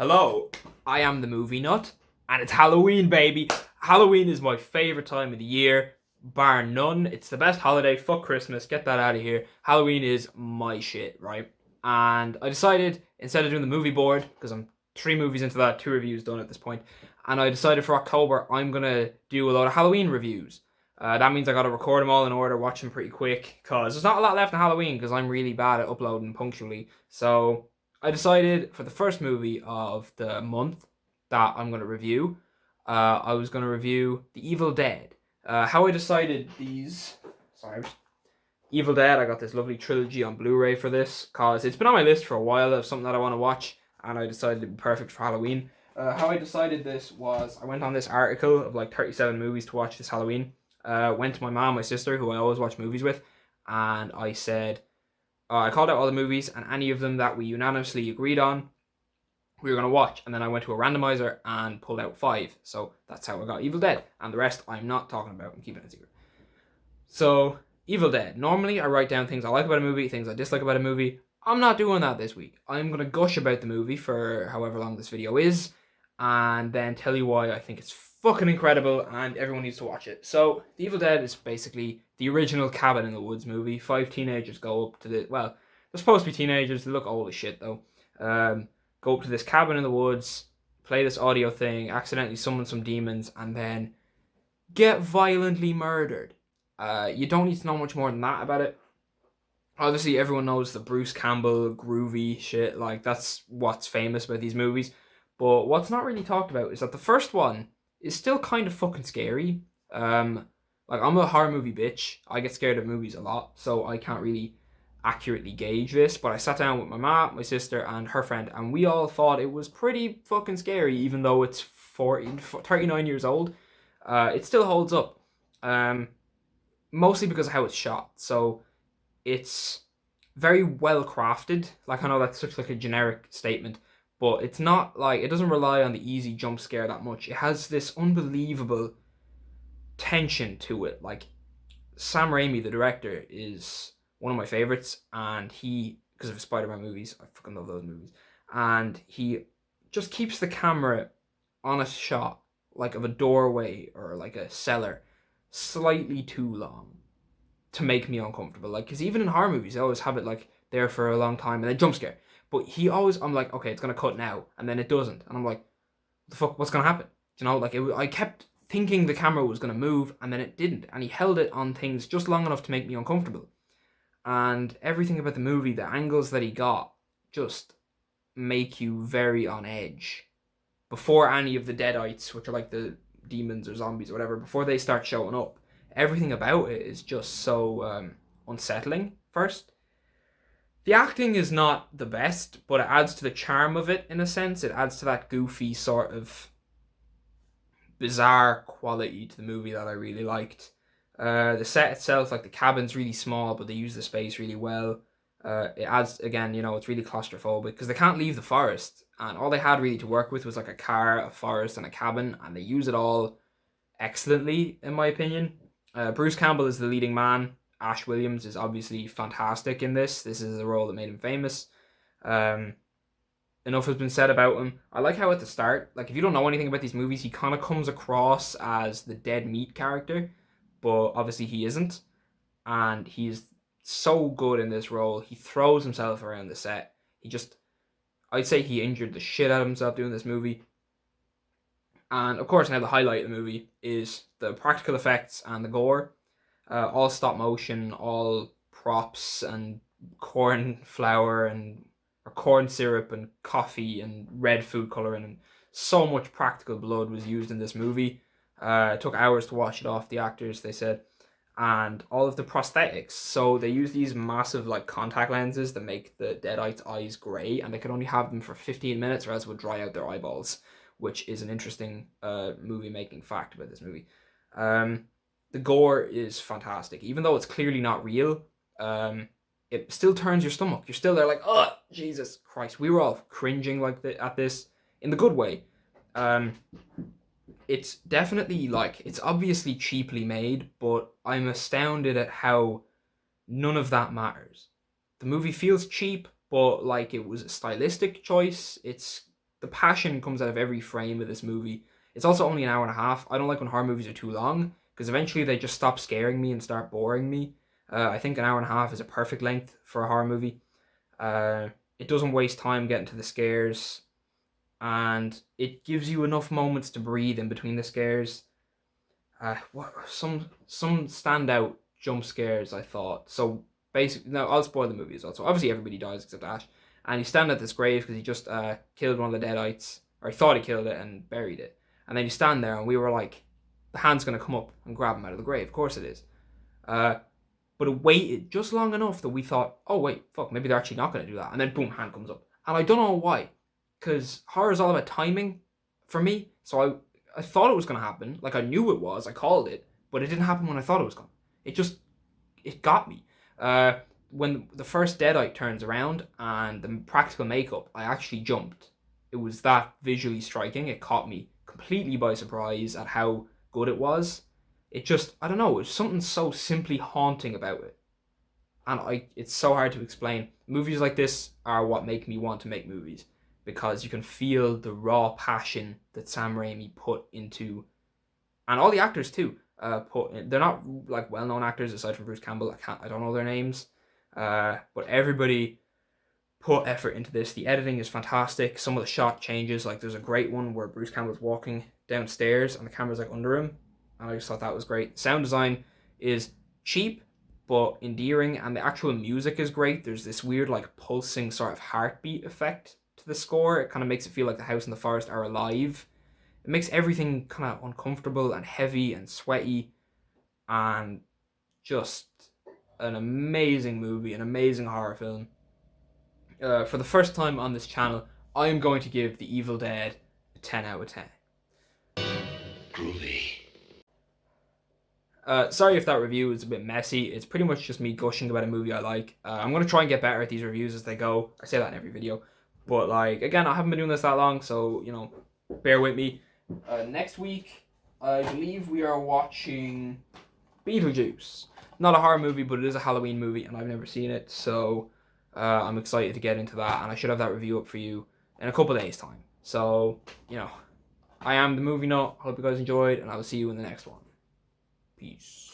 Hello, I am the Movie Nut, and it's Halloween, baby. Halloween is my favorite time of the year, bar none. It's the best holiday. Fuck Christmas. Get that out of here. Halloween is my shit, right? And I decided instead of doing the movie board, because I'm 3 movies into that, 2 reviews done at this point, and I decided for October I'm gonna do a lot of Halloween reviews. That means I gotta record them all in order, watch them pretty quick, because there's not a lot left in Halloween, because I'm really bad at uploading punctually. So I decided for the first movie of the month that I'm going to review, I was going to review The Evil Dead. How I decided these. Sorry. Evil Dead, I got this lovely trilogy on Blu ray for this, because it's been on my list for a while of something that I want to watch, and I decided it'd be perfect for Halloween. How I decided this was I went on this article of like 37 movies to watch this Halloween. Went to my mom, my sister, who I always watch movies with, and I said, I called out all the movies, and any of them that we unanimously agreed on, we were going to watch. And then I went to a randomizer and pulled out 5. So that's how I got Evil Dead. And the rest I'm not talking about. I'm keeping it secret. So, Evil Dead. Normally, I write down things I like about a movie, things I dislike about a movie. I'm not doing that this week. I'm going to gush about the movie for however long this video is, and then tell you why I think it's fucking incredible and everyone needs to watch it. So, The Evil Dead is basically the original Cabin in the Woods movie. 5 teenagers go up to the, well, they're supposed to be teenagers, they look old as shit though. Go up to this cabin in the woods, play this audio thing, accidentally summon some demons, and then get violently murdered. You don't need to know much more than that about it. Obviously, everyone knows the Bruce Campbell groovy shit, like that's what's famous about these movies. But what's not really talked about is that the first one is still kind of fucking scary. Like, I'm a horror movie bitch. I get scared of movies a lot, so I can't really accurately gauge this. But I sat down with my mom, my sister, and her friend, and we all thought it was pretty fucking scary, even though it's 39 years old. It still holds up. Mostly because of how it's shot. So it's very well crafted. Like, I know that's such like a generic statement, but it's not like, it doesn't rely on the easy jump scare that much. It has this unbelievable tension to it. Like, Sam Raimi, the director, is one of my favorites, and he, because of Spider-Man movies, I fucking love those movies, and he just keeps the camera on a shot like of a doorway or like a cellar slightly too long to make me uncomfortable. Like, because even in horror movies, they always have it like there for a long time and then jump scare. But he always, I'm like, okay, it's gonna cut now, and then it doesn't, and I'm like, what the fuck, what's gonna happen? You know, like I kept thinking the camera was gonna move, and then it didn't, and he held it on things just long enough to make me uncomfortable. And everything about the movie, the angles that he got, just make you very on edge before any of the deadites, which are like the demons or zombies or whatever, before they start showing up. Everything about it is just so unsettling first. The acting is not the best, but it adds to the charm of it in a sense. It adds to that goofy sort of bizarre quality to the movie that I really liked. The set itself, like the cabin's really small, but they use the space really well. It adds, again, you know, it's really claustrophobic because they can't leave the forest, and all they had really to work with was like a car, a forest, and a cabin, and they use it all excellently, in my opinion. Bruce Campbell is the leading man. Ash Williams is obviously fantastic in this. This is the role that made him famous. Enough has been said about him. I like how at the start, like if you don't know anything about these movies, he kind of comes across as the dead meat character, but obviously he isn't. And he's so good in this role. He throws himself around the set. I'd say he injured the shit out of himself doing this movie. And of course, now the highlight of the movie is the practical effects and the gore. All stop motion, all props and corn flour and or corn syrup and coffee and red food coloring, and so much practical blood was used in this movie. It took hours to wash it off the actors, they said, and all of the prosthetics. So they use these massive like contact lenses that make the deadites' eyes grey, and they could only have them for 15 minutes or else it would dry out their eyeballs, which is an interesting movie making fact about this movie. The gore is fantastic, even though it's clearly not real. It still turns your stomach. You're still there like, oh, Jesus Christ. We were all cringing like at this in the good way. It's definitely like, it's obviously cheaply made, but I'm astounded at how none of that matters. The movie feels cheap, but like it was a stylistic choice. It's the passion comes out of every frame of this movie. It's also only an hour and a half. I don't like when horror movies are too long because eventually they just stop scaring me and start boring me. I think an hour and a half is a perfect length for a horror movie. Uh, it doesn't waste time getting to the scares, and it gives you enough moments to breathe in between the scares. What some standout jump scares I thought. So basically, no, I'll spoil the movie as well. So obviously everybody dies except Ash, and he's standing at this grave because he just killed one of the Deadites, or he thought he killed it and buried it. And then you stand there, and we were like, the hand's gonna come up and grab him out of the grave. Of course it is. But it waited just long enough that we thought, oh wait, fuck, maybe they're actually not gonna do that. And then boom, hand comes up, and I don't know why, because horror is all about timing for me. So I thought it was gonna happen. Like I knew it was. I called it, but it didn't happen when I thought it was gonna. It got me. When the first Deadite turns around and the practical makeup, I actually jumped. It was that visually striking. It caught me completely by surprise at how good it was. It just, I don't know, it's something so simply haunting about it. And it's so hard to explain. Movies like this are what make me want to make movies because you can feel the raw passion that Sam Raimi put into, and all the actors too. They're not like well-known actors aside from Bruce Campbell. I don't know their names, but everybody put effort into this. The editing is fantastic. Some of the shot changes, like there's a great one where Bruce Campbell's walking downstairs and the camera's like under him, and I just thought that was great. Sound design is cheap but endearing, and the actual music is great. There's this weird like pulsing sort of heartbeat effect to the score. It kind of makes it feel like the house and the forest are alive. It makes everything kind of uncomfortable and heavy and sweaty, and just an amazing movie, an amazing horror film. For the first time on this channel, I am going to give The Evil Dead a 10 out of 10. Groovy. Sorry if that review is a bit messy. It's pretty much just me gushing about a movie I like. I'm going to try and get better at these reviews as they go. I say that in every video. But, like, again, I haven't been doing this that long, so, you know, bear with me. Next week, I believe we are watching Beetlejuice. Not a horror movie, but it is a Halloween movie, and I've never seen it, so I'm excited to get into that, and I should have that review up for you in a couple of days' time. So, you know, I am the Movie Nut. Hope you guys enjoyed, and I will see you in the next one. Peace.